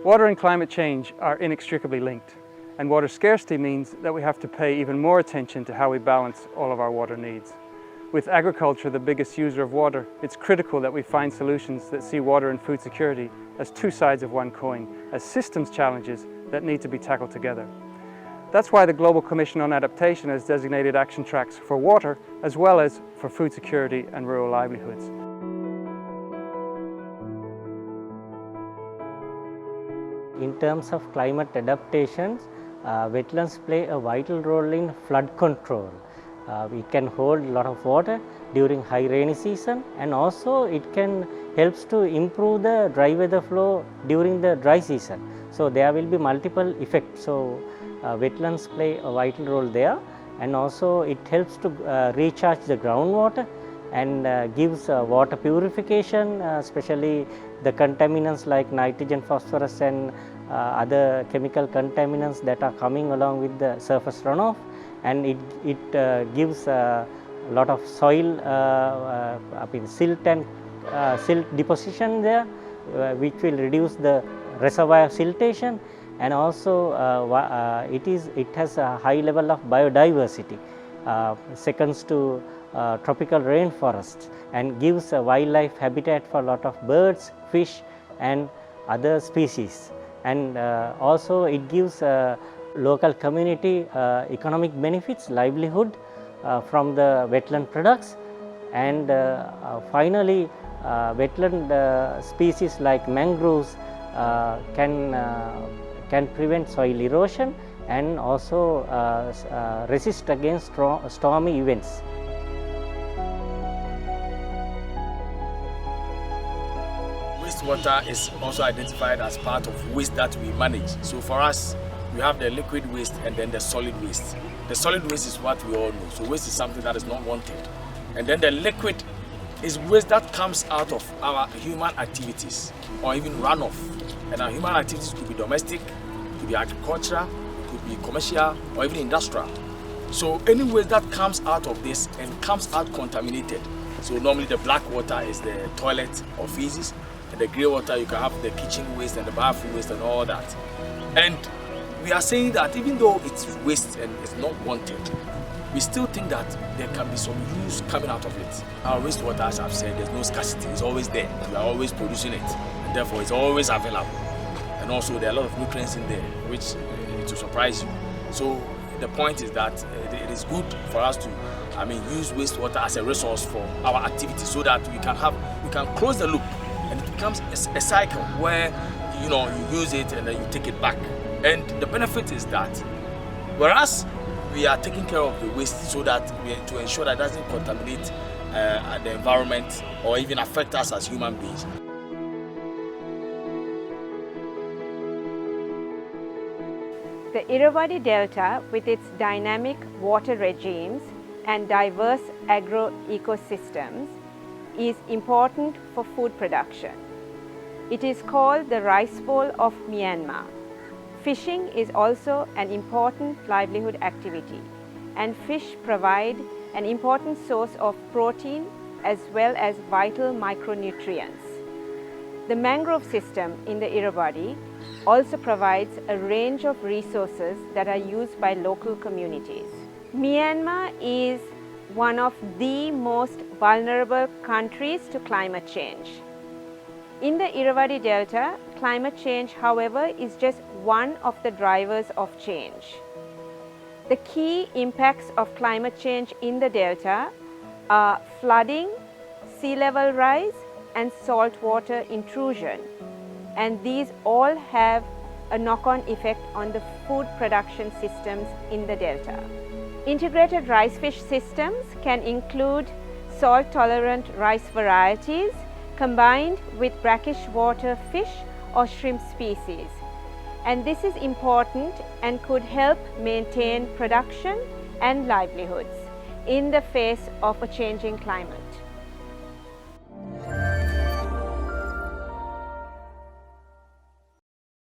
Water and climate change are inextricably linked, and water scarcity means that we have to pay even more attention to how we balance all of our water needs. With agriculture the biggest user of water, it's critical that we find solutions that see water and food security as two sides of one coin, as systems challenges that need to be tackled together. That's why the Global Commission on Adaptation has designated action tracks for water as well as for food security and rural livelihoods. In terms of climate adaptations, wetlands play a vital role in flood control. We can hold a lot of water during high rainy season, and also it can helps to improve the dry weather flow during the dry season. So there will be multiple effects. So wetlands play a vital role there, and also it helps to recharge the groundwater and gives water purification, especially the contaminants like nitrogen, phosphorus and other chemical contaminants that are coming along with the surface runoff, and it gives a lot of soil, silt and silt deposition there, which will reduce the reservoir siltation, and also it has a high level of biodiversity, seconds to tropical rainforests, and gives a wildlife habitat for a lot of birds, fish and other species. And also it gives local community economic benefits, livelihood from the wetland products, and finally wetland species like mangroves can prevent soil erosion and also resist against stormy events. Wastewater is also identified as part of waste that we manage. So for us, we have the liquid waste and then the solid waste. The solid waste is what we all know. So waste is something that is not wanted. And then the liquid is waste that comes out of our human activities or even runoff. And our human activities could be domestic, could be agricultural, could be commercial or even industrial. So any waste that comes out of this and comes out contaminated. So normally the black water is the toilet or feces, and the grey water you can have the kitchen waste and the bathroom waste and all that. And we are saying that even though it's waste and it's not wanted, we still think that there can be some use coming out of it. Our wastewater, as I've said, there's no scarcity, it's always there. We are always producing it, and therefore it's always available. And also there are a lot of nutrients in there, which it will surprise you. So the point is that it is good for us to use wastewater as a resource for our activities, so that we can close the loop, and it becomes a cycle where you use it and then you take it back. And the benefit is that whereas we are taking care of the waste so that to ensure that it doesn't contaminate the environment or even affect us as human beings. The Irrawaddy Delta, with its dynamic water regimes and diverse agro-ecosystems, is important for food production. It is called the rice bowl of Myanmar. Fishing is also an important livelihood activity, and fish provide an important source of protein as well as vital micronutrients. The mangrove system in the Irrawaddy also provides a range of resources that are used by local communities. Myanmar is one of the most vulnerable countries to climate change. In the Irrawaddy Delta, climate change, however, is just one of the drivers of change. The key impacts of climate change in the Delta are flooding, sea level rise, and saltwater intrusion. And these all have a knock-on effect on the food production systems in the Delta. Integrated rice fish systems can include salt-tolerant rice varieties combined with brackish water fish or shrimp species. And this is important and could help maintain production and livelihoods in the face of a changing climate.